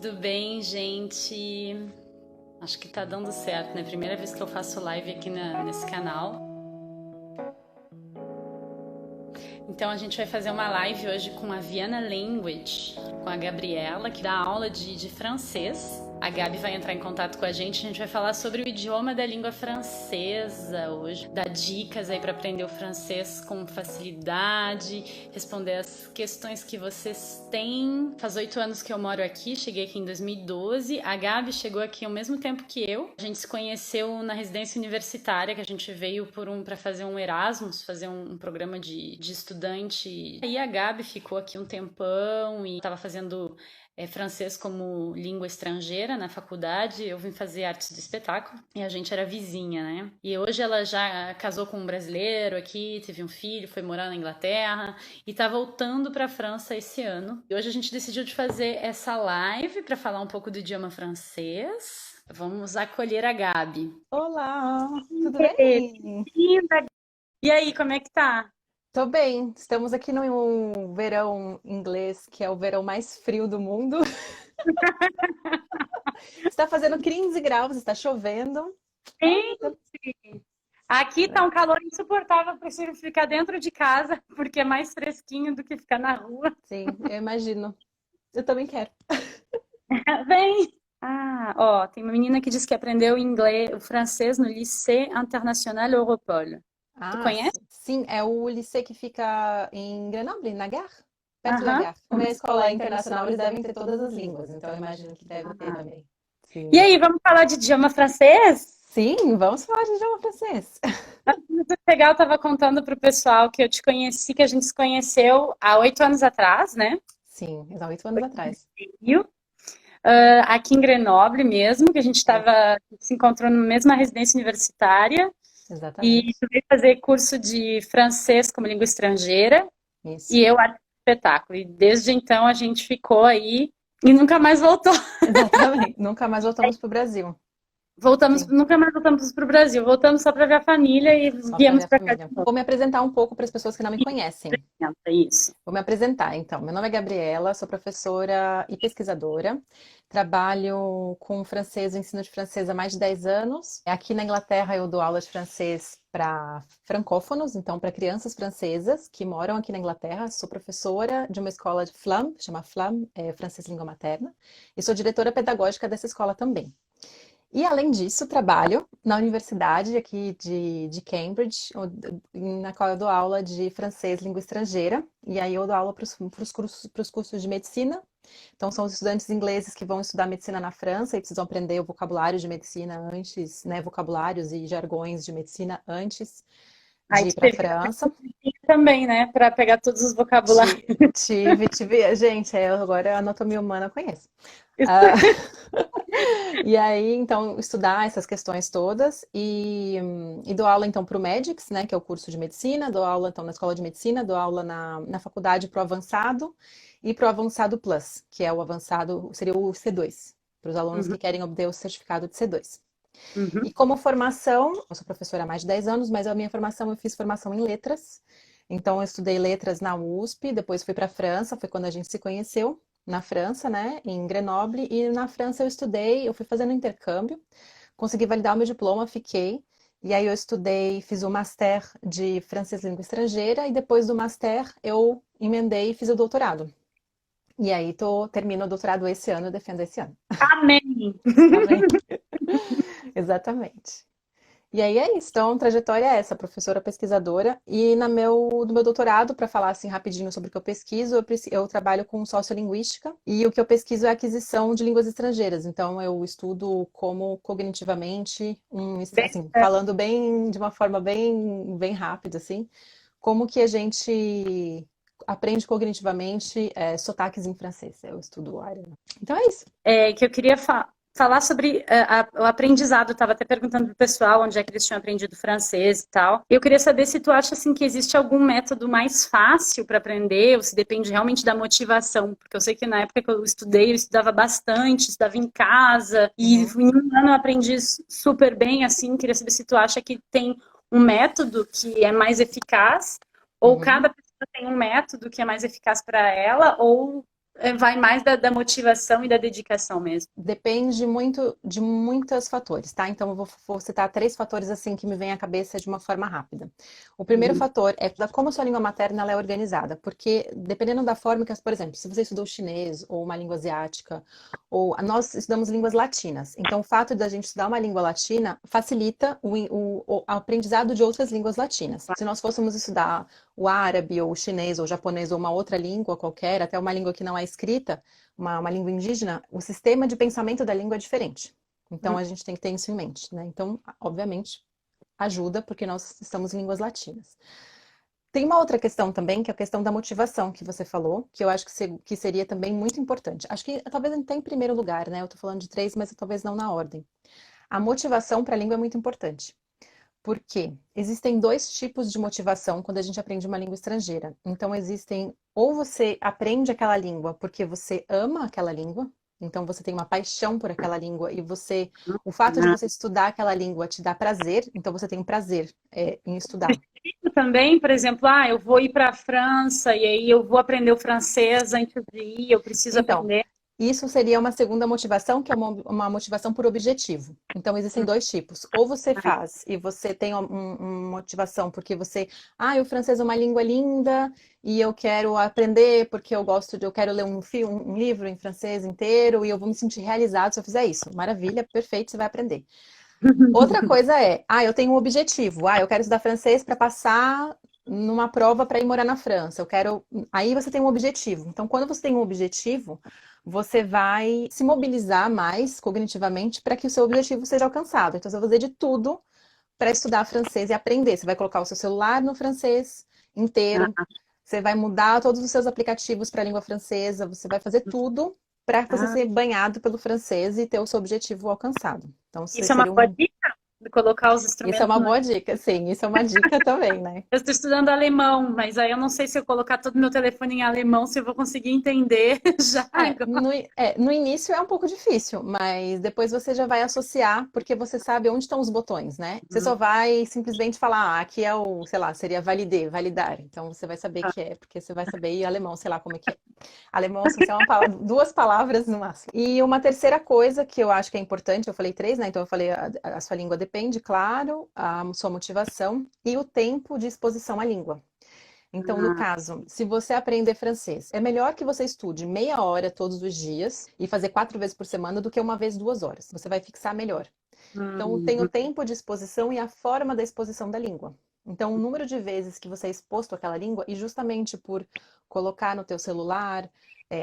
Tudo bem, gente? Acho que tá dando certo, né? Primeira vez que eu faço live aqui nesse canal. Então a gente vai fazer uma live hoje com a Vienna Language, com a Gabriela, que dá aula de francês. A Gabi vai entrar em contato com a gente vai falar sobre o idioma da língua francesa hoje, dar dicas aí para aprender o francês com facilidade, responder as questões que vocês têm. Faz 8 anos que eu moro aqui, cheguei aqui em 2012. A Gabi chegou aqui ao mesmo tempo que eu. A gente se conheceu na residência universitária, que a gente veio para fazer um Erasmus, fazer um programa de estudante. Aí a Gabi ficou aqui um tempão e estava fazendo francês como língua estrangeira na faculdade. Eu vim fazer artes de espetáculo e a gente era vizinha, né? E hoje ela já casou com um brasileiro aqui, teve um filho, foi morar na Inglaterra e tá voltando para a França esse ano. E hoje a gente decidiu de fazer essa live para falar um pouco do idioma francês. Vamos acolher a Gabi. Olá, tudo bem? Linda. E aí, como é que tá? Tô bem. Estamos aqui no verão inglês, que é o verão mais frio do mundo. Está fazendo 15 graus, está chovendo. Gente, aqui tá um calor insuportável, eu prefiro ficar dentro de casa, porque é mais fresquinho do que ficar na rua. Sim, eu imagino. Eu também quero. Vem! Ah, ó, tem uma menina que diz que aprendeu inglês, o francês no Lycée International Europol. Tu Ah, conhece? sim, é o Lycée que fica em Grenoble, na Gare, perto da Aham. Gare. Como é a escola internacional, eles devem ter todas as línguas, então eu imagino que deve ter também. E Sim. aí, vamos falar de idioma francês? Sim, vamos falar de idioma francês. Muito legal, eu estava contando para o pessoal que eu te conheci, que a gente se conheceu há 8 anos atrás, né? Sim, há 8 anos atrás. Rio. Aqui em Grenoble mesmo, que a gente se encontrou na mesma residência universitária. E Exatamente. tu veio fazer curso de francês como língua estrangeira Isso. e eu arte e espetáculo. E desde então a gente ficou aí e nunca mais voltou. Exatamente. Nunca mais voltamos para o Brasil. Voltamos, Sim, nunca mais voltamos para o Brasil. Voltamos só para ver a família e só para ver viemos a para cá de família. novo. Vou me apresentar um pouco para as pessoas que não me conhecem. É isso. Vou me apresentar, então. Meu nome é Gabriela, sou professora e pesquisadora. Trabalho com francês, o ensino de francês há mais de 10 anos. Aqui na Inglaterra eu dou aula de francês para francófonos, então para crianças francesas que moram aqui na Inglaterra. Sou professora de uma escola de FLAM, chama FLAM, Francês Língua Materna, e sou diretora pedagógica dessa escola também. E além disso, trabalho na universidade aqui de Cambridge, na qual eu dou aula de francês, língua estrangeira. E aí eu dou aula para os cursos de medicina. Então são os estudantes ingleses que vão estudar medicina na França e precisam aprender o vocabulário de medicina antes, né? Vocabulários e jargões de medicina antes Aí de ir tu para a teve que França. também, né? Para pegar todos os vocabulários. Gente, agora a anatomia humana eu conheço. Ah, e aí, então, estudar essas questões todas e dou aula, então, para o MEDICS, né, que é o curso de medicina, dou aula, então, na escola de medicina, dou aula na faculdade para o avançado e para o avançado plus, que é o avançado, seria o C2, para os alunos Uhum, que querem obter o certificado de C2. E uhum. como formação, eu sou professora há mais de 10 anos, mas a minha formação, eu fiz formação em letras, então eu estudei letras na USP, depois fui para a França, foi quando a gente se conheceu, na França, né, em Grenoble, e na França eu estudei, eu fui fazendo intercâmbio, consegui validar o meu diploma, fiquei, e aí eu estudei, fiz o master de francês língua estrangeira, e depois do master eu emendei e fiz o doutorado. E aí termino o doutorado esse ano, eu defendo esse ano. Amém. Amém. Exatamente. E aí é isso, então a trajetória é essa, professora pesquisadora, e no meu doutorado, para falar assim rapidinho sobre o que eu pesquiso, eu trabalho com sociolinguística, e o que eu pesquiso é a aquisição de línguas estrangeiras, então eu estudo como cognitivamente, Bem, assim, falando bem, de uma forma bem rápida, assim, como que a gente aprende cognitivamente sotaques em francês, eu estudo a área. Então é isso. que eu queria falar sobre o aprendizado. Eu estava até perguntando pro pessoal onde é que eles tinham aprendido francês e tal. Eu queria saber se tu acha assim que existe algum método mais fácil para aprender ou se depende realmente da motivação, porque eu sei que na época que eu estudei, eu estudava bastante, estudava em casa e Uhum, em um ano eu aprendi super bem assim. Queria saber se tu acha que tem um método que é mais eficaz ou uhum. cada pessoa tem um método que é mais eficaz para ela ou vai mais da motivação e da dedicação mesmo? Depende muito de muitos fatores, tá? Então, eu vou citar três fatores assim que me vêm à cabeça de uma forma rápida. O primeiro Uhum. fator é como a sua língua materna ela é organizada, porque dependendo da forma que, por exemplo, se você estudou chinês ou uma língua asiática, ou nós estudamos línguas latinas, então o fato da gente estudar uma língua latina facilita o aprendizado de outras línguas latinas. Se nós fôssemos estudar o árabe, ou o chinês, ou o japonês, ou uma outra língua qualquer, até uma língua que não é escrita, uma língua indígena, o sistema de pensamento da língua é diferente. Então, a gente tem que ter isso em mente, né? Então, obviamente, ajuda, porque nós estamos em línguas latinas. Tem uma outra questão também, que é a questão da motivação que você falou, que eu acho que seria também muito importante. Acho que talvez não tenha em primeiro lugar, né? Eu tô falando de três, mas talvez não na ordem. A motivação para a língua é muito importante. Porque existem dois tipos de motivação quando a gente aprende uma língua estrangeira. Então, existem, ou você aprende aquela língua porque você ama aquela língua, então você tem uma paixão por aquela língua e o fato de Ah, você estudar aquela língua te dá prazer, então você tem um prazer em estudar. também, por exemplo, eu vou ir para a França e aí eu vou aprender o francês antes de ir, eu preciso Então, aprender. isso seria uma segunda motivação, que é uma motivação por objetivo. Então, existem dois tipos. Ou você faz e você tem uma motivação porque o francês é uma língua linda e eu quero aprender porque eu quero ler um livro em francês inteiro e eu vou me sentir realizado se eu fizer isso. Maravilha, perfeito, você vai aprender. Outra coisa eu tenho um objetivo. Eu quero estudar francês para passar numa prova para ir morar na França. Aí você tem um objetivo. Então, quando você tem um objetivo, você vai se mobilizar mais cognitivamente para que o seu objetivo seja alcançado. Então, você vai fazer de tudo para estudar francês e aprender. Você vai colocar o seu celular no francês inteiro. Você vai mudar todos os seus aplicativos para a língua francesa. Você vai fazer tudo para você Ah, ser banhado pelo francês e ter o seu objetivo alcançado. Então, isso é uma seria boa dica de colocar os isso é instrumentos uma no. boa dica, sim. Isso é uma dica também, né? Eu estou estudando alemão, mas aí eu não sei se eu colocar todo o meu telefone em alemão, se eu vou conseguir entender já agora. No início é um pouco difícil, mas depois você já vai associar, porque você sabe onde estão os botões, né? Você só vai simplesmente falar, aqui é o, sei lá, seria valider, validar. Então você vai saber que é, porque você vai saber e alemão, sei lá como é que é. Alemão são duas palavras no máximo. E uma terceira coisa que eu acho que é importante, eu falei três, né? Então eu falei a sua língua depende, claro, a sua motivação e o tempo de exposição à língua. Então, no Ah, caso, se você aprender francês, é melhor que você estude meia hora todos os dias e fazer 4 vezes por semana do que uma vez 2 horas. Você vai fixar melhor. Então, tem o hum, tempo de exposição e a forma da exposição da língua. Então, o número de vezes que você é exposto àquela língua, e justamente por colocar no teu celular,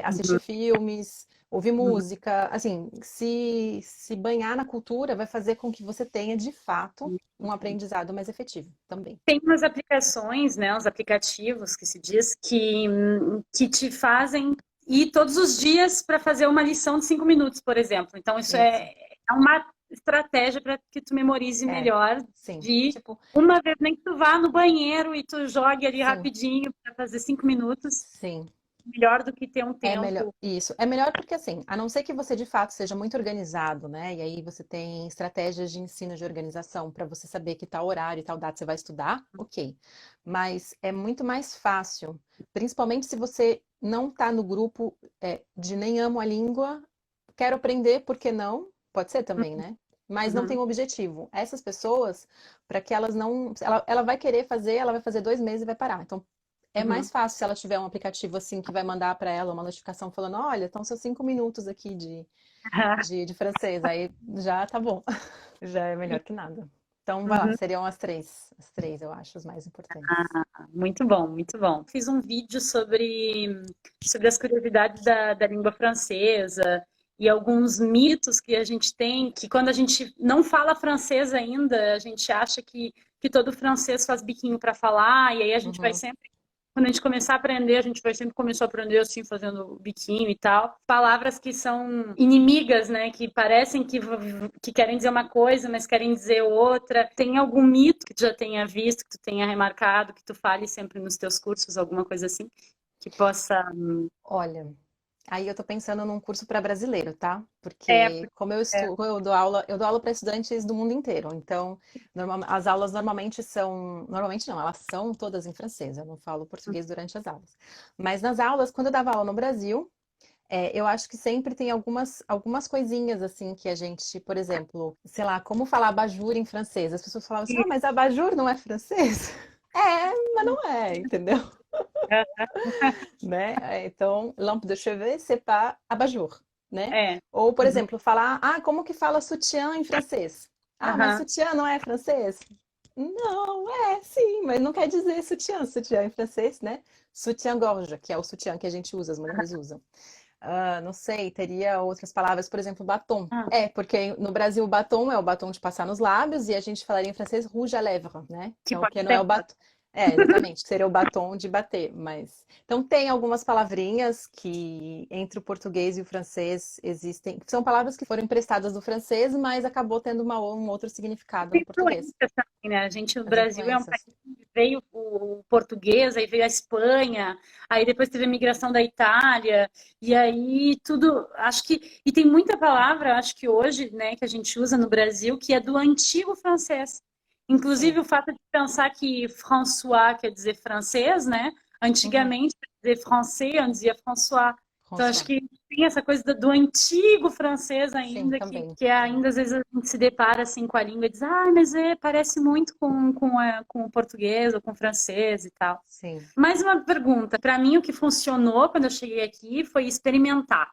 assistir filmes, ouvir música, assim, se banhar na cultura vai fazer com que você tenha, de fato, um aprendizado mais efetivo também. Tem umas aplicações, né, uns aplicativos que se diz que te fazem ir todos os dias para fazer uma lição de 5 minutos, por exemplo. Então, isso Isso. é uma estratégia para que tu memorize É, melhor sim. de Tipo, uma vez, nem que tu vá no banheiro e tu jogue ali sim, rapidinho para fazer 5 minutos, sim. melhor do que ter um É melhor. tempo. Isso. É melhor porque, assim, a não ser que você de fato seja muito organizado, né? E aí você tem estratégias de ensino de organização para você saber que tal horário e tal data você vai estudar, ok. Mas é muito mais fácil, principalmente se você não está no grupo de nem amo a língua, quero aprender, por que não? Pode ser também, né? Mas não tem Uhum. um objetivo. Essas pessoas, para que elas não. Ela vai querer fazer, ela vai fazer 2 meses e vai parar. Então, é Uhum. mais fácil se ela tiver um aplicativo assim que vai mandar para ela uma notificação falando: olha, estão seus 5 minutos aqui de francês. Aí já tá bom. Já é melhor que nada. Então, vai lá, Uhum. seriam as três, eu acho, as mais importantes. Muito bom, muito bom. Fiz um vídeo sobre as curiosidades da língua francesa e alguns mitos que a gente tem, que quando a gente não fala francês ainda, a gente acha que todo francês faz biquinho para falar, e aí a gente vai Uhum, sempre, quando a gente começar a aprender, a gente vai sempre começar a aprender assim, fazendo biquinho e tal. Palavras que são inimigas, né? Que parecem que querem dizer uma coisa, mas querem dizer outra. Tem algum mito que tu já tenha visto, que tu tenha remarcado, que tu fale sempre nos teus cursos, alguma coisa assim, que possa. olha, aí eu tô pensando num curso para brasileiro, tá? É, Porque como eu estudo, eu dou aula para estudantes do mundo inteiro. Então, as aulas normalmente são, normalmente não, elas são todas em francês. Eu não falo português durante as aulas. Mas nas aulas, quando eu dava aula no Brasil, Eu acho que sempre tem algumas coisinhas assim que a gente, por exemplo, sei lá, como falar abajur em francês? As pessoas falavam assim, ah, mas abajur não é francês? É, mas não é, entendeu? Né? Então, lampe de chevet, c'est pas abat-jour, né? É. Ou, por Uhum. exemplo, falar, ah, como que fala sutiã em francês? Ah, mas Aham. sutiã não é francês? Não, sim, mas não quer dizer sutiã. Sutiã em francês, né? Sutiã-gorge, que é o sutiã que a gente usa, as mulheres usam. Ah, não sei, teria outras palavras, por exemplo, batom. Ah, Porque no Brasil o batom é o batom de passar nos lábios e a gente falaria em francês rouge à lèvres, né? tipo, Então, que não é o batom. Exatamente, que seria o batom de bater, mas... Então, tem algumas palavrinhas que entre o português e o francês existem, que são palavras que foram emprestadas do francês, mas acabou tendo um outro significado no português. influências também, né? A gente, o As Brasil é um país influências. que veio o português, aí veio a Espanha, aí depois teve a migração da Itália, e aí tudo, acho que, e tem muita palavra, acho que hoje, né, que a gente usa no Brasil, que é do antigo francês. Inclusive Sim. o fato de pensar que François quer dizer francês, né? Uhum. Antigamente, para dizer francês, eu dizia François. Então, acho François. que tem essa coisa do antigo francês Sim, ainda, também. que ainda às vezes a gente se depara assim com a língua e diz, ah, mas parece muito com o português ou com o francês e tal. Sim. Mais uma pergunta. Para mim, o que funcionou quando eu cheguei aqui foi experimentar.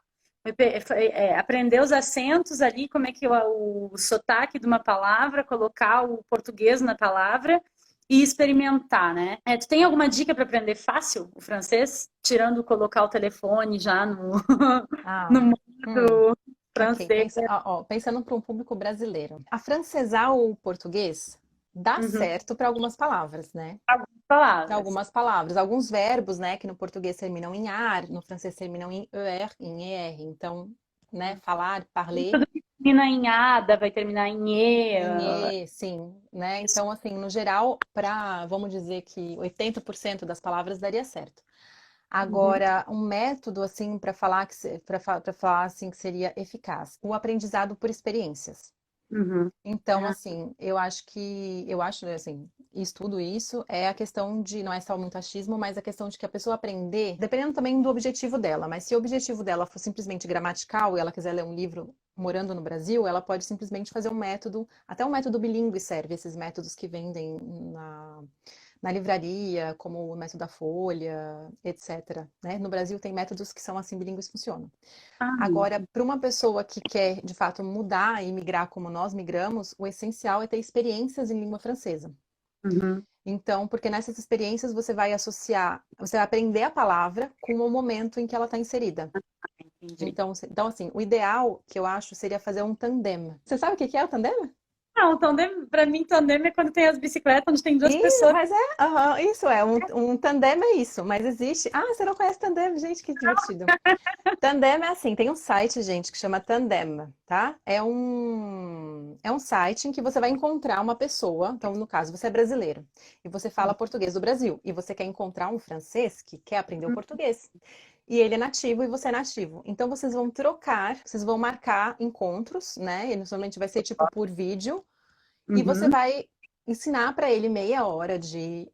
Aprender os acentos ali, como é que o sotaque de uma palavra, colocar o português na palavra e experimentar, né? Tu tem alguma dica para aprender fácil o francês? Tirando colocar o telefone já no, Ah, no hum. modo Ok, francês. pensando para um público brasileiro. Afrancesar o português dá Uhum. certo para algumas palavras, né? Algumas Para palavras. algumas palavras. Alguns verbos, né, que no português terminam em ar, no francês terminam em er, em er. Então, né, falar, parler, Tudo que termina em ada vai terminar em e. em e, sim, né? Isso. Então, assim, no geral, vamos dizer que 80% das palavras daria certo. Uhum. Agora, um método assim para falar para falar assim que seria eficaz, o aprendizado por experiências. Uhum. Então, Ah, assim, eu acho assim, estudo isso é a questão de não é só muito achismo, mas a questão de que a pessoa aprender, dependendo também do objetivo dela, mas se o objetivo dela for simplesmente gramatical e ela quiser ler um livro morando no Brasil, ela pode simplesmente fazer um método, até um método bilíngue serve, esses métodos que vendem na livraria, como o método da Folha, etc. Né? No Brasil tem métodos que são assim bilíngues funcionam. Agora, para uma pessoa que quer de fato mudar e migrar como nós migramos, o essencial é ter experiências em língua francesa. uhum. Então, porque nessas experiências você vai associar, você vai aprender a palavra com o momento em que ela está inserida. Entendi. Então, assim, o ideal que eu acho seria fazer um tandem. Você sabe o que é o tandem? Não, tandem, para mim, tandem é quando tem as bicicletas, onde tem duas Ih, pessoas. mas aham, isso um tandem é isso, mas existe. Ah, você não conhece tandem? Gente, que divertido. Tandem é assim, tem um site, gente, que chama Tandem, tá? É um site em que você vai encontrar uma pessoa, então, no caso, você é brasileiro, e você fala português do Brasil, e você quer encontrar um francês que quer aprender o português. E ele é nativo e você é nativo. Então, vocês vão trocar, vocês vão marcar encontros, né? E normalmente vai ser tipo por vídeo, e você Uhum. vai ensinar para ele meia hora de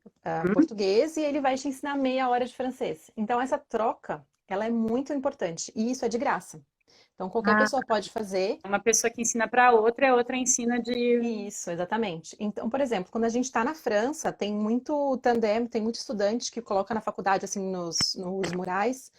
português e ele vai te ensinar meia hora de francês. Então, essa troca, ela é muito importante e isso é de graça. Então, qualquer Ah, pessoa pode fazer. uma pessoa que ensina para outra, a outra ensina de. Isso, exatamente. Então, por exemplo, quando a gente está na França, tem muito tandem, tem muito estudante que coloca na faculdade, assim, nos murais,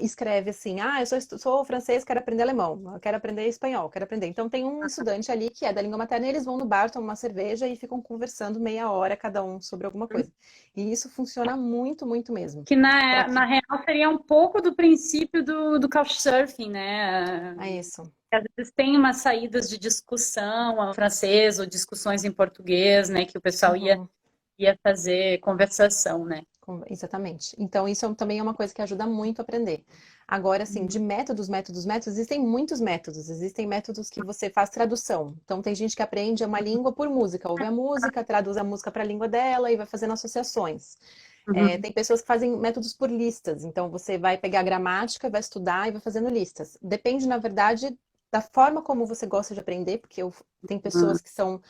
escreve assim, ah, eu sou francês, quero aprender alemão, eu quero aprender espanhol, quero aprender. Então, tem um estudante ali que é da língua materna, e eles vão no bar, tomam uma cerveja e ficam conversando meia hora cada um sobre alguma coisa. E isso funciona muito, muito mesmo. Que Para na que real seria um pouco do princípio do couchsurfing, né? é isso. Às vezes tem umas saídas de discussão ao francês ou discussões em português, né? Que o pessoal Uhum. ia fazer conversação, né? Exatamente. Então, isso também é uma coisa que ajuda muito a aprender. Agora, assim, de métodos, existem muitos métodos. Existem métodos que você faz tradução. Então, tem gente que aprende uma língua por música, ouve a música, traduz a música para a língua dela e vai fazendo associações. Uhum. Tem pessoas que fazem métodos por listas. Então, você vai pegar a gramática, vai estudar e vai fazendo listas. Depende, na verdade, da forma como você gosta de aprender, porque tem Uhum. pessoas que são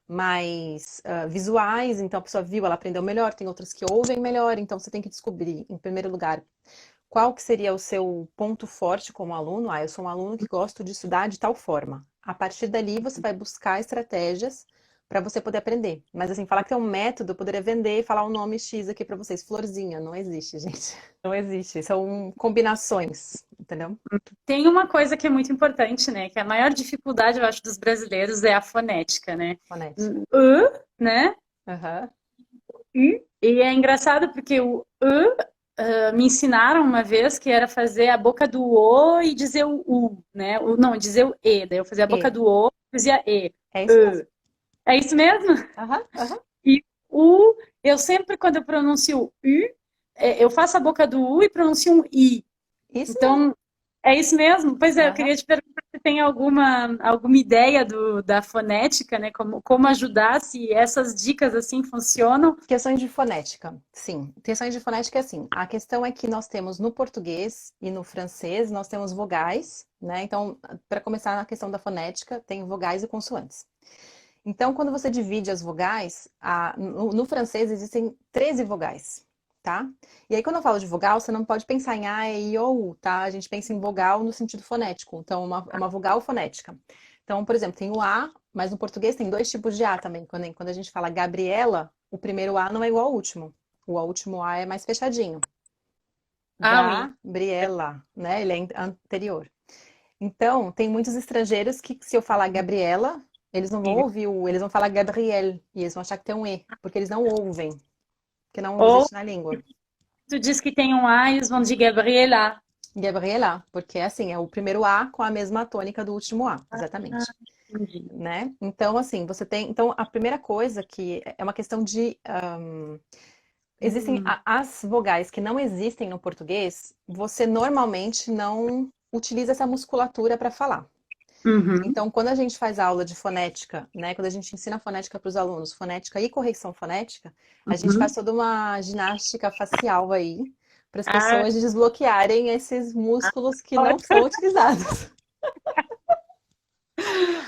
mais visuais, então a pessoa viu, ela aprendeu melhor, tem outras que ouvem melhor, então você tem que descobrir, em primeiro lugar, qual que seria o seu ponto forte como aluno? Ah, eu sou um aluno que gosto de estudar de tal forma. A partir dali, você vai buscar estratégias para você poder aprender. Mas assim, falar que tem um método, eu poderia vender e falar um nome X aqui para vocês. Florzinha, não existe, gente. Não existe. São combinações, entendeu? Tem uma coisa que é muito importante, né? Que a maior dificuldade, eu acho, dos brasileiros é a fonética, né? Fonética. Né? Aham. E é engraçado porque o me ensinaram uma vez que era fazer a boca do O e dizer o U, né? Não, dizer o E. Daí eu fazia a boca E. do O e dizia E. É isso mesmo. É isso mesmo? Aham, aham. E U, eu sempre, quando eu pronuncio U, eu faço a boca do U e pronuncio um I. Isso mesmo. Então, é isso mesmo? Pois é, eu Aham. queria te perguntar se tem alguma ideia da fonética, né? Como ajudar, se essas dicas assim funcionam. Questões de fonética, sim. Questões de fonética é assim. A questão é que nós temos no português e no francês, nós temos vogais, né? Então, para começar na questão da fonética, tem vogais e consoantes. Então, quando você divide as vogais, no francês existem 13 vogais, tá? E aí, quando eu falo de vogal, você não pode pensar em A, E, I, O, U, tá? A gente pensa em vogal no sentido fonético. Então, é uma vogal fonética. Então, por exemplo, tem o A, mas no português tem dois tipos de A também. Quando a gente fala Gabriela, o primeiro A não é igual ao último. O último A é mais fechadinho. Ah, oui. Gabriela, né? Ele é anterior. Então, tem muitos estrangeiros que, se eu falar Gabriela, eles não vão ouvir eles vão falar Gabriel, e eles vão achar que tem um E, porque eles não ouvem, que não Ou existe na língua. tu diz que tem um A e eles vão dizer Gabriela. Gabriela, porque assim, é o primeiro A com a mesma tônica do último A, exatamente. Entendi. Né? Então, assim, você tem. Então, a primeira coisa que é uma questão de. Existem as vogais que não existem no português, você normalmente não utiliza essa musculatura para falar. Uhum. Então, quando a gente faz aula de fonética, né, quando a gente ensina fonética para os alunos, fonética e correção fonética, a gente faz Uhum. toda uma ginástica facial aí, para as Ah, pessoas desbloquearem esses músculos que não são utilizados.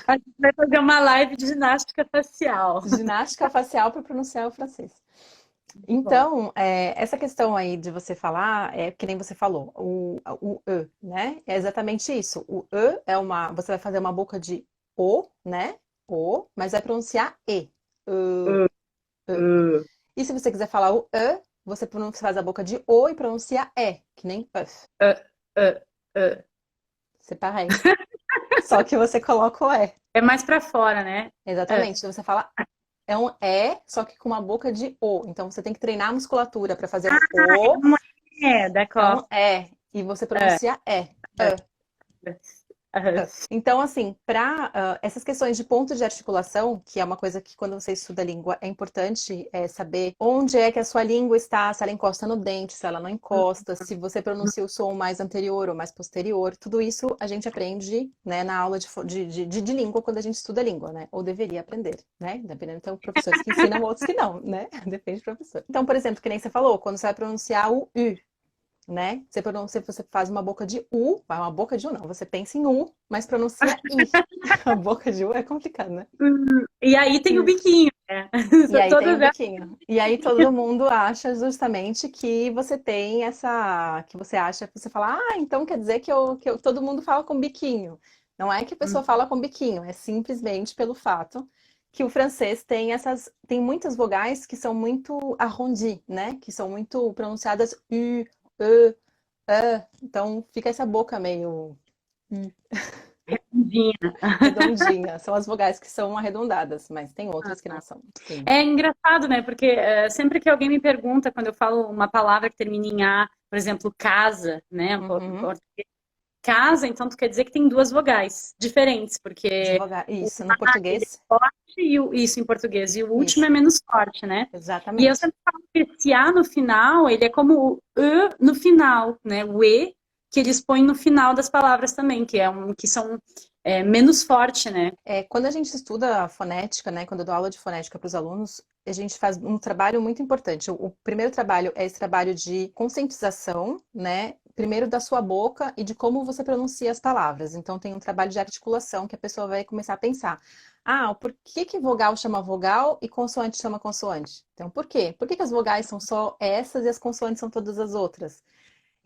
a gente vai fazer uma live de ginástica facial. Ginástica facial para pronunciar o francês. Bom. Então, essa questão aí de você falar, é que nem você falou, o E, né? É exatamente isso. O E é uma. Você vai fazer uma boca de O, né? O, mas vai pronunciar E. E, Uh, E. uh, E se você quiser falar o E, você faz a boca de O e pronuncia E, que nem UF. uh, uh, uh. C'est pareil. Só que você coloca o E. É mais pra fora, né? Exatamente. Então você fala. É um E, só que com uma boca de O. Então você tem que treinar a musculatura para fazer o O. É um D'accord. E. E você Uh, pronuncia E. uh, E. uh. Então, assim, para essas questões de pontos de articulação, que é uma coisa que quando você estuda a língua é importante saber onde é que a sua língua está, se ela encosta no dente, se ela não encosta, se você pronuncia o som mais anterior ou mais posterior, tudo isso a gente aprende, né, na aula de língua quando a gente estuda a língua, né? Ou deveria aprender, né? Dependendo, então, professores que ensinam, outros que não, né? Depende do professor. Então, por exemplo, que nem você falou, quando você vai pronunciar o U, né? Você faz uma boca de U, uma boca de U não, você pensa em U, mas pronuncia I. A boca de U é complicado, né? E aí tem o E biquinho, né? e aí tem o Todas elas. biquinho. E aí todo mundo acha justamente que você tem que você acha, que você fala, então quer dizer todo mundo fala com biquinho. Não é que a pessoa fala com biquinho, é simplesmente pelo fato que o francês tem muitas vogais que são muito arrondi, né? Que são muito pronunciadas U, E, então fica essa boca meio redondinha. São as vogais que são arredondadas, mas tem outras que não são. Sim. É engraçado, né? Porque sempre que alguém me pergunta, quando eu falo uma palavra que termina em A, por exemplo, casa, né? Uhum. Casa, então tu quer dizer que tem duas vogais diferentes, porque o Isso, no português. forte isso em português, e o último Isso, é menos forte, né? E eu exatamente. sempre falo que esse A no final, ele é como o E no final, né? O E que eles põem no final das palavras também, que são menos forte, né? Quando a gente estuda a fonética, né, quando eu dou aula de fonética para os alunos, a gente faz um trabalho muito importante. O primeiro trabalho é esse trabalho de conscientização, né? Primeiro da sua boca e de como você pronuncia as palavras. Então tem um trabalho de articulação que a pessoa vai começar a pensar. Por que que vogal chama vogal e consoante chama consoante? Então, por quê? Por que que as vogais são só essas e as consoantes são todas as outras?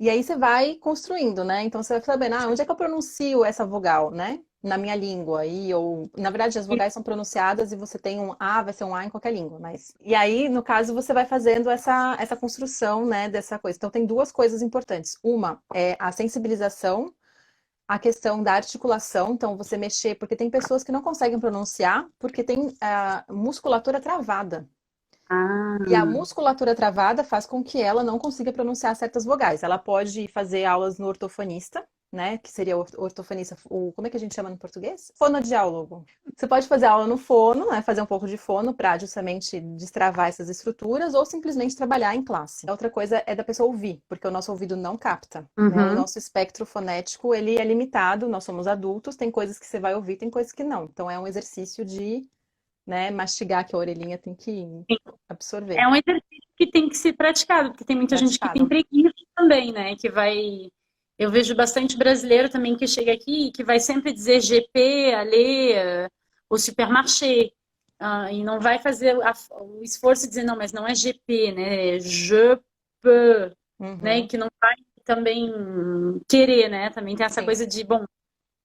E aí você vai construindo, né? Então você vai sabendo, onde é que eu pronuncio essa vogal, né? Na minha língua. Ou, na verdade, as vogais são pronunciadas e você tem um A, vai ser um A em qualquer língua, mas... E aí, no caso, você vai fazendo essa construção, né, dessa coisa. Então tem duas coisas importantes. Uma é a sensibilização, a questão da articulação, então você mexer, porque tem pessoas que não conseguem pronunciar porque tem a musculatura travada. E a Ah, musculatura travada faz com que ela não consiga pronunciar certas vogais. Ela pode fazer aulas no ortofonista, né? Que seria o ortofonista, como é que a gente chama no português? Fonodiálogo. Você pode fazer aula no fono, né? Fazer um pouco de fono para justamente destravar essas estruturas, ou simplesmente trabalhar em classe. A outra coisa é da pessoa ouvir, porque o nosso ouvido não capta, né? O uhum. nosso espectro fonético, ele é limitado, nós somos adultos, tem coisas que você vai ouvir, tem coisas que não. Então é um exercício de, né, mastigar, que a orelhinha tem que absorver. É um exercício que tem que ser praticado, porque tem muita gente que tem Praticado. preguiça também, né? Que vai. Eu vejo bastante brasileiro também que chega aqui e que vai sempre dizer GP, Alê, o supermarché. E não vai fazer o esforço de dizer, não, mas não é GP, né? É je peux, né? E Uhum, que não vai também querer, né? Também tem essa sim, coisa de, bom,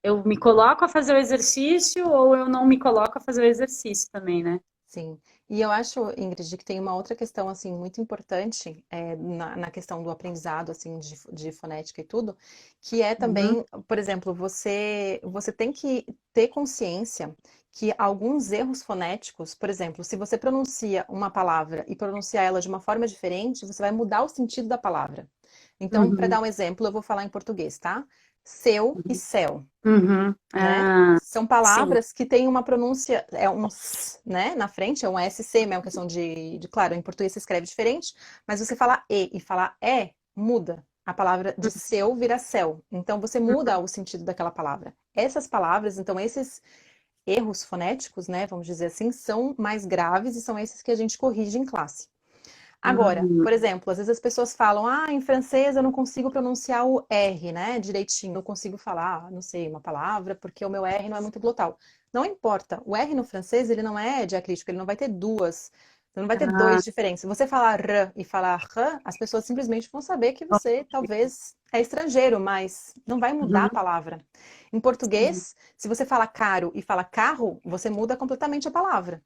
eu me coloco a fazer o exercício ou eu não me coloco a fazer o exercício também, né? sim. E eu acho, Ingrid, que tem uma outra questão, assim, muito importante na questão do aprendizado, assim, de fonética e tudo, que é Uhum, também, por exemplo, você tem que ter consciência que alguns erros fonéticos, por exemplo, se você pronuncia uma palavra e pronunciar ela de uma forma diferente, você vai mudar o sentido da palavra. Então, para uhum, dar um exemplo, eu vou falar em português, tá? Seu e céu. uhum. Né? Ah, São sim. palavras que têm uma pronúncia, é um s, né? Na frente é um SC, é uma questão claro, em português se escreve diferente, mas você falar e falar muda. A palavra de seu vira céu. Então você muda o sentido daquela palavra. Essas palavras, então esses erros fonéticos, né, vamos dizer assim, são mais graves e são esses que a gente corrige em classe. Agora, Uhum. por exemplo, às vezes as pessoas falam, em francês eu não consigo pronunciar o R, né, direitinho, não consigo falar, não sei, uma palavra, porque o meu R não é muito glotal. Não importa, o R no francês, ele não é diacrítico, ele não vai ter duas, não vai ter Ah, dois diferentes. Se você falar R e falar R, as pessoas simplesmente vão saber que você talvez é estrangeiro, mas não vai mudar a uhum. palavra. Em Sim, português, se você fala caro e fala carro, você muda completamente a palavra.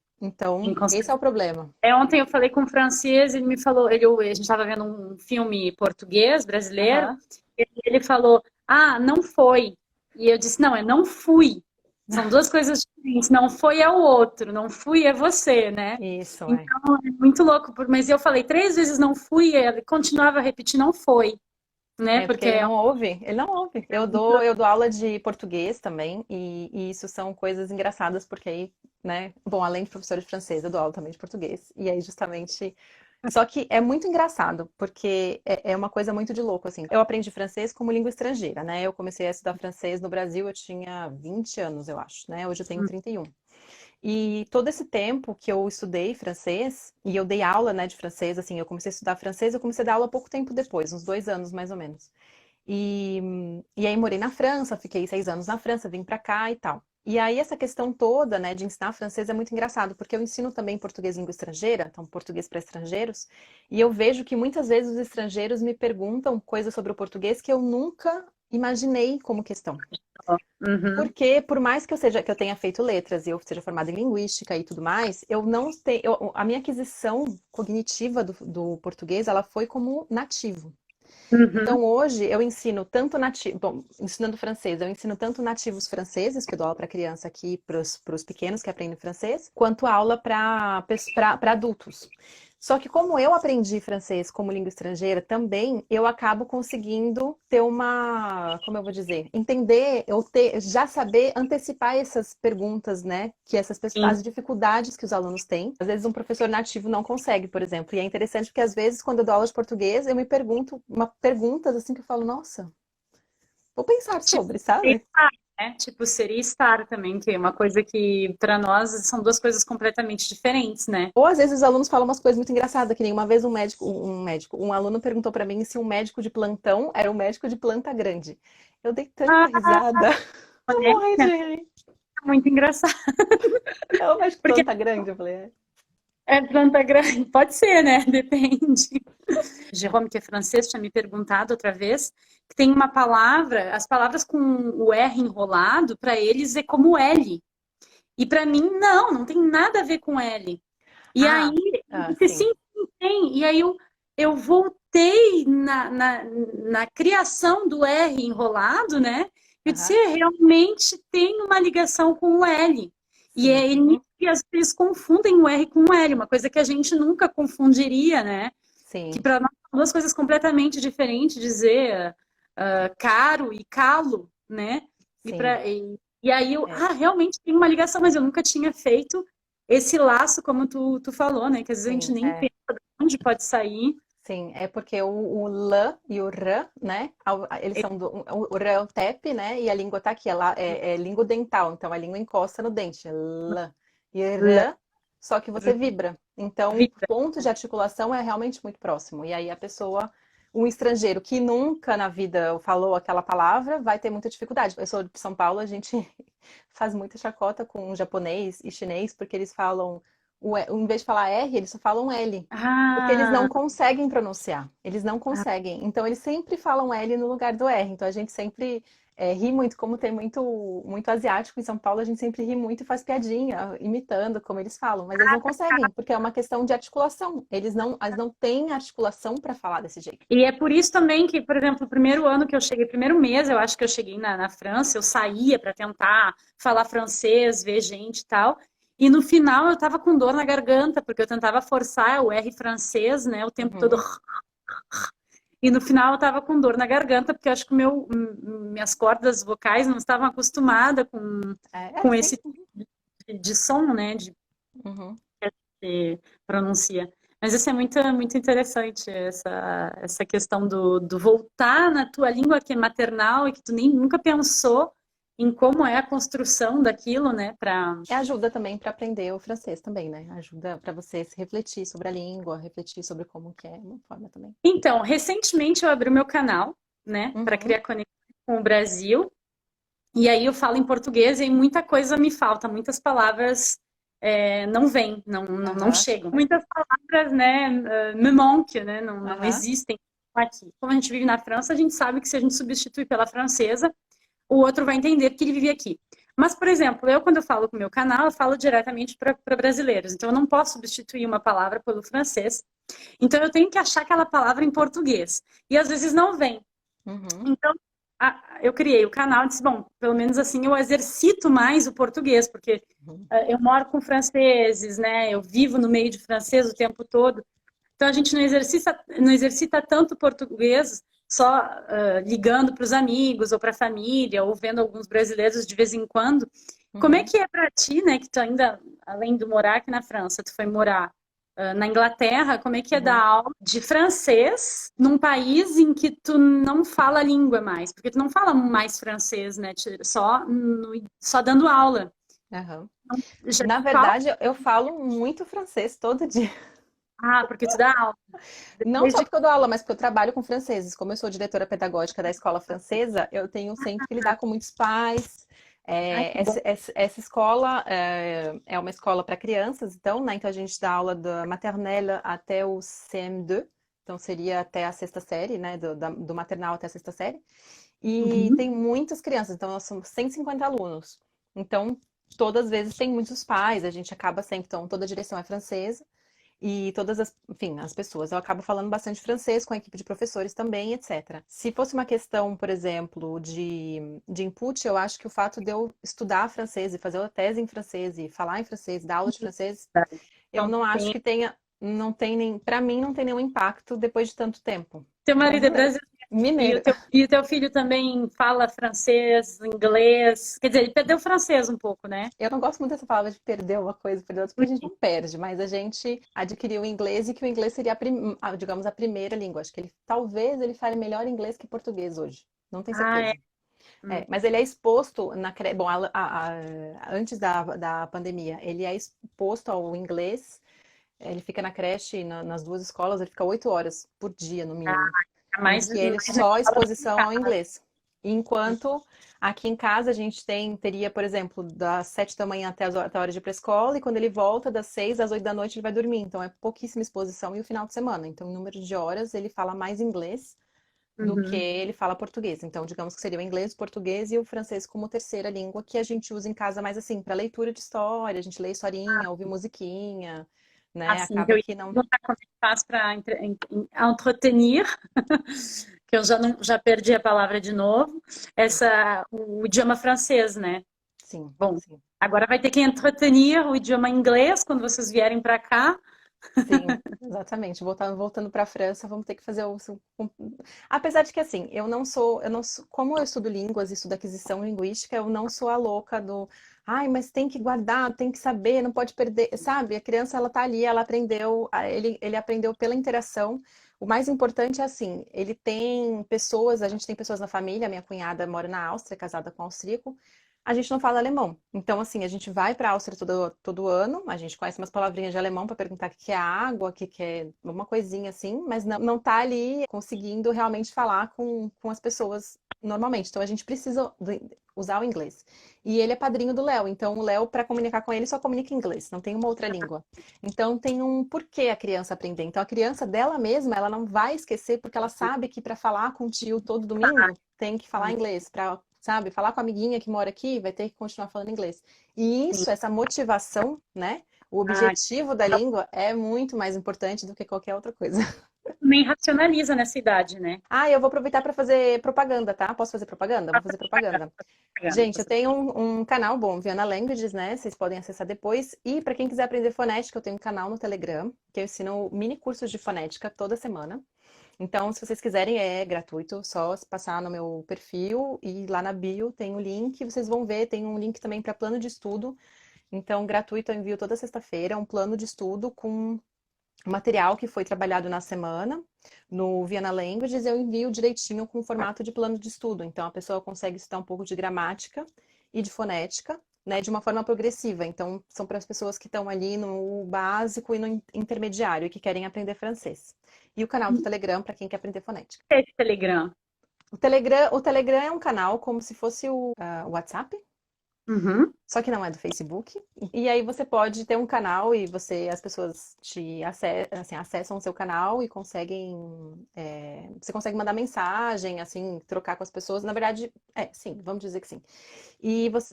sim, Então, com esse é certeza. o problema. Ontem eu falei com um francês, ele me falou, a gente estava vendo um filme português, brasileiro, Aham. e ele falou, não foi. E eu disse, não, é não fui. São duas coisas diferentes. Não foi é o outro, não fui é você, né? Isso, é. Então é muito louco, mas eu falei três vezes não fui, e ele continuava a repetir não foi, né? É porque Porque ele é não ouve, ele não ouve. Eu dou aula de português também, e isso são coisas engraçadas, porque aí, né, bom, além de professora de francês, eu dou aula também de português, e aí justamente, só que é muito engraçado, porque é uma coisa muito de louco, assim. Eu aprendi francês como língua estrangeira, né, eu comecei a estudar francês no Brasil, eu tinha 20 anos, eu acho, né, hoje eu tenho 31. E todo esse tempo que eu estudei francês, e eu dei aula, né, de francês, assim, eu comecei a estudar francês, eu comecei a dar aula pouco tempo depois, uns 2 anos mais ou menos. E aí morei na França, fiquei 6 anos na França, vim pra cá e tal. E aí essa questão toda, né, de ensinar francês é muito engraçado, porque eu ensino também português língua estrangeira, então português para estrangeiros, e eu vejo que muitas vezes os estrangeiros me perguntam coisas sobre o português que eu nunca imaginei como questão. uhum. Porque, por mais que eu tenha feito letras e eu seja formada em linguística e tudo mais, eu não tenho, a minha aquisição cognitiva do português, ela foi como nativo. Uhum. Então, hoje, eu ensino tanto nativo, bom, ensinando francês, eu ensino tanto nativos franceses, que eu dou aula para criança aqui, para os pequenos que aprendem francês, quanto aula para adultos. Só que como eu aprendi francês como língua estrangeira também, eu acabo conseguindo ter como eu vou dizer, entender, já saber antecipar essas perguntas, né? Que essas pessoas, Sim. as dificuldades que os alunos têm. Às vezes um professor nativo não consegue, por exemplo. E é interessante porque às vezes quando eu dou aula de português, eu me pergunto perguntas assim que eu falo, nossa, vou pensar Tipo, sobre, seria sabe? estar, né? Tipo, seria estar também, que é uma coisa que para nós são duas coisas completamente diferentes, né? Ou às vezes os alunos falam umas coisas muito engraçadas, que nem uma vez um aluno perguntou para mim se um médico de plantão era um médico de planta grande. Eu dei tanta Ah, risada. Eu morri de né? rir. Muito engraçado. É o médico de Porque planta grande, eu falei. É. É planta grande. Pode ser, né? Depende. Jerome, que é francês, tinha me perguntado outra vez que tem uma palavra, as palavras com o R enrolado, para eles é como L. E para mim, não tem nada a ver com L. E aí, Ah, disse, sim. sim, tem. E aí eu voltei na criação do R enrolado, né? Eu disse, Aham. realmente tem uma ligação com o L. E Sim. é nisso que as pessoas confundem o R com o L, uma coisa que a gente nunca confundiria, né? Que Sim. para nós são duas coisas completamente diferentes, dizer caro e calo, né? E, Sim. e aí É. realmente tem uma ligação, mas eu nunca tinha feito esse laço, como tu falou, né? Que às vezes a gente Sim. nem É. pensa de onde pode sair. Sim, é porque o L e o R, né? Eles são o R é o TEP, né? E a língua tá aqui, ela é língua dental, então a língua encosta no dente. L e R, só que você vibra. Então, o Vibra. ponto de articulação é realmente muito próximo. E aí a pessoa, um estrangeiro que nunca na vida falou aquela palavra, vai ter muita dificuldade. Eu sou de São Paulo, a gente faz muita chacota com japonês e chinês, porque eles falam, em vez de falar R, eles só falam L. Porque eles não Ah, conseguem pronunciar, eles não conseguem. Então, eles sempre falam L no lugar do R. Então, a gente sempre ri muito, como tem muito asiático em São Paulo, a gente sempre ri muito e faz piadinha, imitando como eles falam. Mas eles não conseguem, porque é uma questão de articulação. Eles não têm articulação para falar desse jeito. e é por isso também que, por exemplo, o primeiro ano que eu cheguei, primeiro mês, eu acho que eu cheguei na França, eu saía para tentar falar francês, ver gente e tal. E no final eu tava com dor na garganta, porque eu tentava forçar o R francês, né, o tempo todo. Uhum. E no final eu tava com dor na garganta, porque eu acho que minhas cordas vocais não estavam acostumadas É com assim. esse tipo de som, né, Uhum. de pronuncia. Mas isso é muito interessante, essa questão do voltar na tua língua que é maternal e que tu nem nunca pensou em como é a construção daquilo, né? E ajuda também para aprender o francês também, né? Ajuda para você se refletir sobre a língua, refletir sobre como que é, uma forma também. Então, recentemente eu abri o meu canal, né, para Uhum. criar conexão com o Brasil. E aí eu falo em português e muita coisa me falta, muitas palavras não vêm, não Aham. chegam. Muitas palavras, né, me manquent, né, não Aham. existem aqui. Como a gente vive na França, a gente sabe que se a gente substituir pela francesa, o outro vai entender que ele vive aqui. Mas, por exemplo, quando eu falo com o meu canal, eu falo diretamente para brasileiros. Então, eu não posso substituir uma palavra pelo francês. Então, eu tenho que achar aquela palavra em português. E às vezes não vem. Uhum. Então, eu criei o canal e disse, bom, pelo menos assim eu exercito mais o português, porque Uhum. eu moro com franceses, né? Eu vivo no meio de francês o tempo todo. Então a gente não exercita tanto o português só ligando para os amigos ou para a família ou vendo alguns brasileiros de vez em quando. Como é Uhum. que é para ti, né? Que tu ainda, além de morar aqui na França, tu foi morar na Inglaterra, como é que é dar Uhum. aula de francês num país em que tu não fala a língua mais? Porque tu não fala mais francês, né? Só dando aula. Aham. Já Na te fala? verdade, eu falo muito francês todo dia. Ah, porque tu dá aula. Não só Desde... porque eu dou aula, mas porque eu trabalho com franceses. Como eu sou diretora pedagógica da escola francesa, eu tenho sempre que lidar com muitos pais. Ai, que bom. Essa escola é uma escola para crianças, então, né? Então a gente dá aula da maternelle até o CM2, então seria até a sexta série, né? Do maternal até a sexta série. E Uhum. tem muitas crianças, então nós somos 150 alunos. Então, todas as vezes tem muitos pais, a gente acaba sempre, então toda a direção é francesa. E todas as, enfim, as pessoas. Eu acabo falando bastante francês com a equipe de professores também, etc. Se fosse uma questão, por exemplo, de input, eu acho que o fato de eu estudar francês e fazer uma tese em francês e falar em francês, dar aula de francês, eu Então, não acho que tenha, não tem nem, para mim não tem nenhum impacto depois de tanto tempo. teu marido é Brasileiro. brasileiro e o Mineiro. teu filho também fala francês, inglês. Quer dizer, ele perdeu o francês um pouco, né? Eu não gosto muito dessa palavra de perder uma coisa, perder outra, porque a gente não perde, mas a gente adquiriu o inglês e que o inglês seria, digamos, a primeira língua. Acho que talvez ele fale melhor inglês que português hoje. Não tenho Ah, é. certeza. Mas ele é exposto bom, antes da pandemia, ele é exposto ao inglês. Ele fica na creche, nas duas escolas, ele fica 8 horas por dia, no mínimo. Ah, Em mais, que ele mais na só escola do que em exposição ao casa. inglês. Enquanto aqui em casa a gente teria, por exemplo, das 7 da manhã até a hora de ir para a escola, e quando ele volta, das 6 às 8 da noite ele vai dormir. Então é pouquíssima exposição e o final de semana. Então, em número de horas, ele fala mais inglês do que Uhum. ele fala português. Então, digamos que seria o inglês, o português e o francês como terceira língua, que a gente usa em casa mais assim, para leitura de história, a gente lê historinha, ouve musiquinha, né? Assim, Acaba eu ia que não. perguntar como é que faz para entretenir, que eu já, não, já perdi a palavra de novo, o idioma francês, né? Sim, Bom, sim. agora vai ter que entretenir o idioma inglês quando vocês vierem para cá. Sim, exatamente. Voltando para a França, vamos ter que fazer apesar de que assim, como eu estudo línguas e estudo aquisição linguística, eu não sou a louca do, ai, mas tem que guardar, tem que saber, não pode perder, sabe? A criança ela tá ali, ela aprendeu, ele aprendeu pela interação. O mais importante é assim, ele tem pessoas, a gente tem pessoas na família, minha cunhada mora na Áustria, casada com um austríaco. A gente não fala alemão. Então, assim, a gente vai para a Áustria todo ano, a gente conhece umas palavrinhas de alemão para perguntar o que que é água, o que que é uma coisinha assim, mas não tá ali conseguindo realmente falar com as pessoas normalmente. Então, a gente precisa usar o inglês. E ele é padrinho do Léo, então o Léo, para comunicar com ele, só comunica em inglês, não tem uma outra língua. Então, tem um porquê a criança aprender. Então, a criança dela mesma, ela não vai esquecer, porque ela sabe que para falar com o tio todo domingo, tem que falar inglês, para sabe? Falar com a amiguinha que mora aqui, vai ter que continuar falando inglês. E Sim. isso, essa motivação, né? O Ah, objetivo da língua é muito mais importante do que qualquer outra coisa. também racionaliza nessa idade, né? Ah, eu vou aproveitar para fazer propaganda, tá? Posso fazer propaganda? Vou fazer propaganda. Gente, eu tenho um canal bom, Viana Languages, né? Vocês podem acessar depois. E para quem quiser aprender fonética, eu tenho um canal no Telegram, que eu ensino mini cursos de fonética toda semana. Então, se vocês quiserem, é gratuito, só passar no meu perfil e lá na bio tem o link, vocês vão ver, tem um link também para plano de estudo. Então, gratuito, eu envio toda sexta-feira um plano de estudo com material que foi trabalhado na semana. No Viana Languages, eu envio direitinho com o formato de plano de estudo. Então, a pessoa consegue estudar um pouco de gramática e de fonética, né, de uma forma progressiva. Então, são para as pessoas que estão ali no básico e no intermediário e que querem aprender francês. E o canal do Telegram para quem quer aprender fonética. Esse Telegram. O Telegram é um canal como se fosse o WhatsApp, Uhum. só que não é do Facebook. E aí você pode ter um canal e as pessoas assim, acessam o seu canal e você consegue mandar mensagem, assim, trocar com as pessoas. Na verdade, sim, vamos dizer que sim.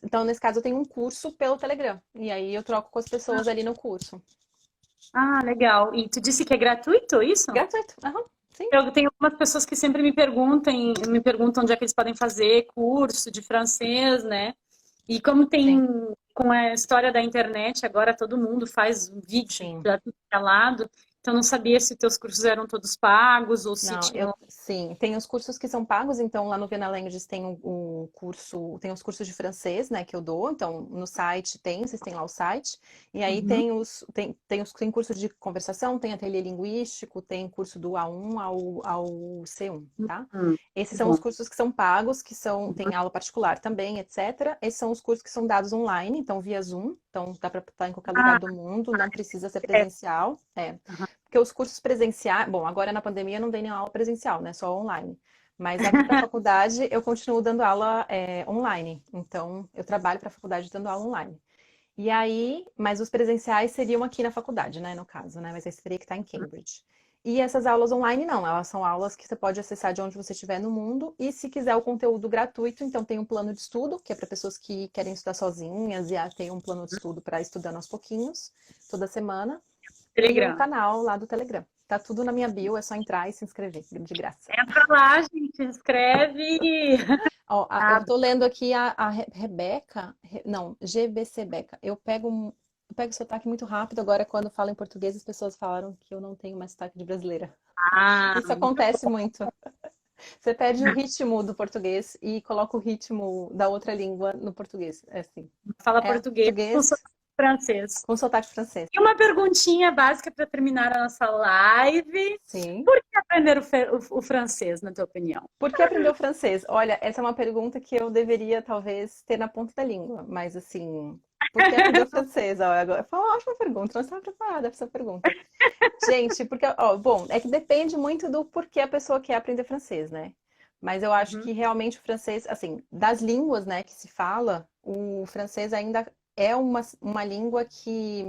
Então, nesse caso, eu tenho um curso pelo Telegram. E aí eu troco com as pessoas ali no curso. Ah, legal. E tu disse que é gratuito isso? Gratuito. Aham, sim, Eu tenho algumas pessoas que sempre me perguntam onde é que eles podem fazer curso de francês, né? E como sim, tem com a história da internet, agora todo mundo faz um vídeo sim. para tudo que é lado, então não sabia se teus cursos eram todos pagos ou se Não, tinham. sim, tem os cursos que são pagos, então lá no Viana Languages tem tem os cursos de francês, né, que eu dou, então no site vocês têm lá o site, e aí Uhum, tem curso de conversação, tem ateliê linguístico, tem curso do A1 ao C1, tá? uhum, Esses são bom. os cursos que são pagos, tem aula particular também, etc. Esses são os cursos que são dados online, então via Zoom, então dá para estar em qualquer lugar Ah, do mundo, não precisa ser é. presencial, é. Aham. Porque os cursos presenciais, bom, agora na pandemia não tem nenhuma aula presencial, né? Só online. Mas aqui para a faculdade eu continuo dando aula online. Então eu trabalho para a faculdade dando aula online. E aí, mas os presenciais seriam aqui na faculdade, né? No caso, né? Mas aí você teria que estar em Cambridge. E essas aulas online não, elas são aulas que você pode acessar de onde você estiver no mundo. E se quiser o conteúdo gratuito, então tem um plano de estudo, que é para pessoas que querem estudar sozinhas, e tem um plano de estudo para estudando aos pouquinhos, toda semana e o Telegram. canal lá do Telegram. Tá tudo na minha bio, é só entrar e se inscrever, de graça. Entra lá, gente, escreve. Ó, eu Ah, tô lendo aqui a Rebeca, não, GBC Beca. Eu pego sotaque muito rápido, agora quando falo em português as pessoas falaram que eu não tenho mais sotaque de brasileira. Isso muito acontece muito. Você perde o ritmo do português e coloca o ritmo da outra língua no português. É assim. fala É português com português sotaque francês. com sotaque francês. E uma perguntinha básica para terminar a nossa live. Sim. Por que aprender o francês, na tua opinião? Por que aprender o francês? Olha, essa é uma pergunta que eu deveria talvez ter na ponta da língua, mas assim, por que aprender o francês? Ó, agora, foi uma ótima pergunta, não estava preparada para essa pergunta. Gente, porque, ó, bom, é que depende muito do porquê a pessoa quer aprender francês, né? Mas eu acho Uhum. que realmente o francês, assim, das línguas, né, que se fala, o francês ainda é uma língua que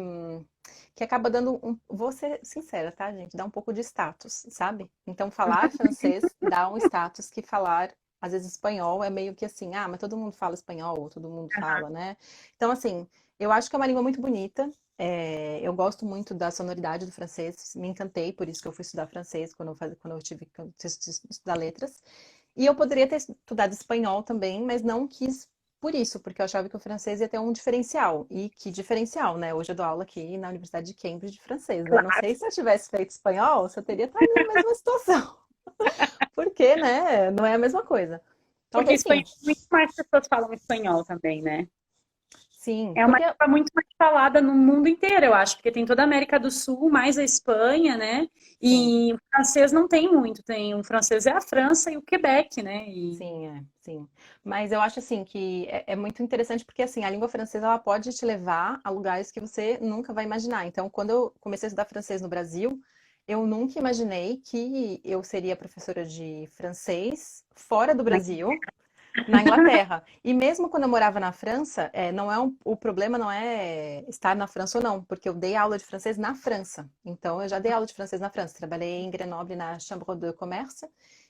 acaba dando vou ser sincera, tá, gente? Dá um pouco de status, sabe? Então, falar francês dá um status que falar, às vezes, espanhol é meio que assim, ah, mas todo mundo fala espanhol, ou todo mundo fala, né? Então, assim, eu acho que é uma língua muito bonita. Eu gosto muito da sonoridade do francês, me encantei, por isso que eu fui estudar francês quando eu tive que estudar letras. E eu poderia ter estudado espanhol também, mas não quis por isso, porque eu achava que o francês ia ter um diferencial. E que diferencial, né? Hoje eu dou aula aqui na Universidade de Cambridge de francês, né? Não sei se eu tivesse feito espanhol, se eu teria estado na mesma situação. Porque, né? Não é a mesma coisa. Porque Talvez sim. espanhol, muito mais pessoas falam espanhol também, né? Sim, É uma porque língua muito mais falada no mundo inteiro, eu acho, porque tem toda a América do Sul, mais a Espanha, né? sim. E o francês não tem muito, tem o francês é a França e o Quebec, né? E Sim, sim. Mas eu acho assim que é muito interessante porque assim, a língua francesa ela pode te levar a lugares que você nunca vai imaginar. Então, quando eu comecei a estudar francês no Brasil, eu nunca imaginei que eu seria professora de francês fora do Brasil, na Inglaterra. E mesmo quando eu morava na França, não é o problema não é estar na França ou não, porque eu dei aula de francês na França. Então, eu já dei aula de francês na França. Trabalhei em Grenoble na Chambre de Commerce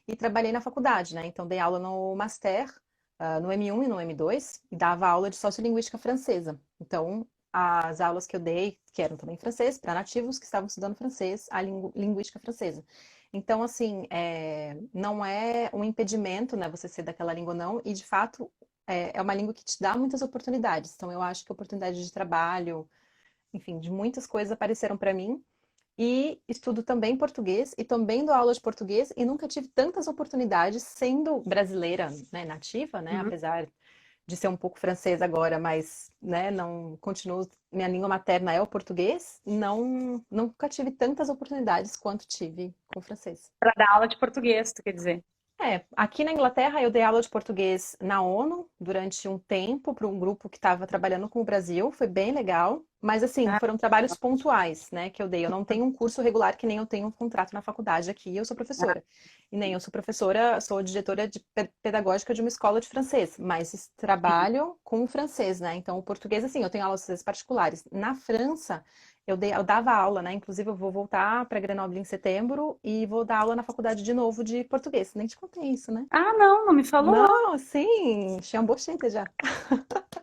e trabalhei na faculdade, né? Então, dei aula no Master, no M1 e no M2, e dava aula de sociolinguística francesa. Então, as aulas que eu dei, que eram também em francês, para nativos que estavam estudando francês, a linguística francesa. Então, assim, não é um impedimento, né, você ser daquela língua ou não, e de fato é uma língua que te dá muitas oportunidades. Então, eu acho que oportunidade de trabalho, enfim, de muitas coisas apareceram para mim. E estudo também português e também dou aula de português e nunca tive tantas oportunidades sendo brasileira, né, nativa, né, uhum. apesar de ser um pouco francês agora, mas, né, não continuo, minha língua materna é o português, nunca tive tantas oportunidades quanto tive com o francês. Para dar aula de português, tu quer dizer? Aqui na Inglaterra eu dei aula de português na ONU durante um tempo para um grupo que estava trabalhando com o Brasil, foi bem legal, mas assim, Ah, foram trabalhos pontuais, né, que eu dei. Eu não tenho um curso regular que nem eu tenho um contrato na faculdade aqui, eu sou professora. E nem eu sou professora, sou diretora pedagógica de uma escola de francês, mas sim. trabalho com o francês, né? Então, o português, assim, eu tenho aulas particulares. Na França, eu dava aula, né? Inclusive, eu vou voltar para Grenoble em setembro e vou dar aula na faculdade de novo de português. Nem te contei isso, né? Ah, não, não me falou. Não, sim, chambochete já.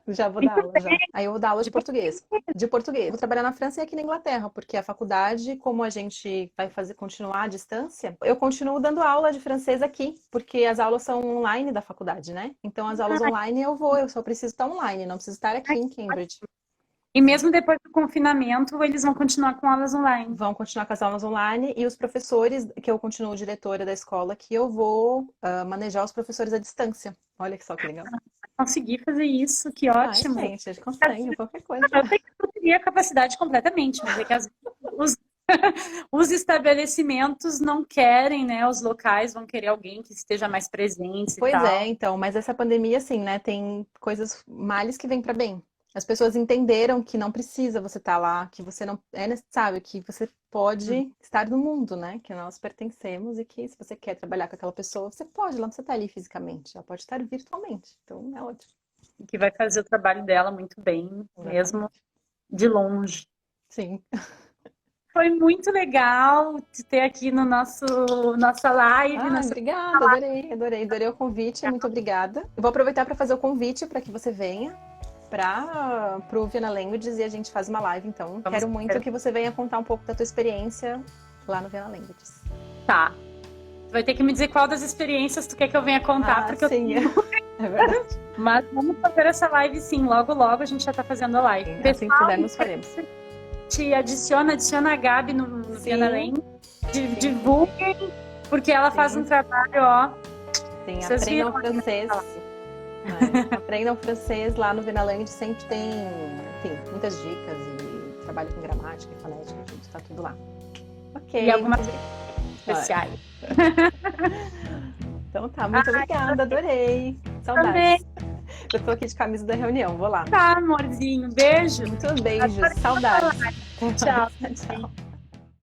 Já vou dar Muito aula já. Aí eu vou dar aula de de português. português. De português. Vou trabalhar na França e aqui na Inglaterra, porque a faculdade, como a gente vai continuar à distância, eu continuo dando aula de francês aqui, porque as aulas são online da faculdade, né? Então as aulas online eu só preciso estar online, não preciso estar aqui em Cambridge. E mesmo depois do confinamento, eles vão continuar com aulas online. Vão continuar com as aulas online e os professores, que eu continuo diretora da escola, que eu vou manejar os professores à distância. Olha que só que legal. Consegui fazer isso, que Ai, ótimo. gente, a gente consegue qualquer coisa. Eu sei que eu não teria capacidade completamente, mas é que os, os estabelecimentos não querem, né? Os locais vão querer alguém que esteja mais presente e Pois é, tal. então, mas essa pandemia, assim, né, tem coisas, males que vêm para bem. As pessoas entenderam que não precisa você estar lá, que você não é necessário, que você pode estar no mundo, né? Que nós pertencemos e que se você quer trabalhar com aquela pessoa, você pode, ela não precisa estar ali fisicamente, ela pode estar virtualmente. Então, é ótimo. Que vai fazer o trabalho dela muito bem, mesmo Exatamente. de longe. Sim. Foi muito legal te ter aqui no nossa live, Ah, nossa obrigada, adorei o convite, muito obrigada. Eu vou aproveitar para fazer o convite para que você venha para o Viena Languages e a gente faz uma live, então. vamos Quero muito que você venha contar um pouco da tua experiência lá no Viena Languages. tá. Tu vai ter que me dizer qual das experiências tu quer que eu venha contar, porque Sim, eu é verdade. Mas vamos fazer essa live sim, logo logo a gente já tá fazendo a live. Sim, assim que Pessoal, puder, nos faremos. te adiciona a Gabi no Viena Language, sim. divulguem, porque ela faz um trabalho, ó. Sim, Vocês aprendam viram, francês. Aprendam francês lá no Viena Language, sempre tem, enfim, muitas dicas e trabalho com gramática e fonética, tá tudo lá. Ok. E algumas especiais. Então tá, muito obrigada, adorei. Saudades. Também. Eu tô aqui de camisa da reunião, vou lá. Tá, amorzinho. Beijo. Muitos beijos, saudades. Tchau. Tchau.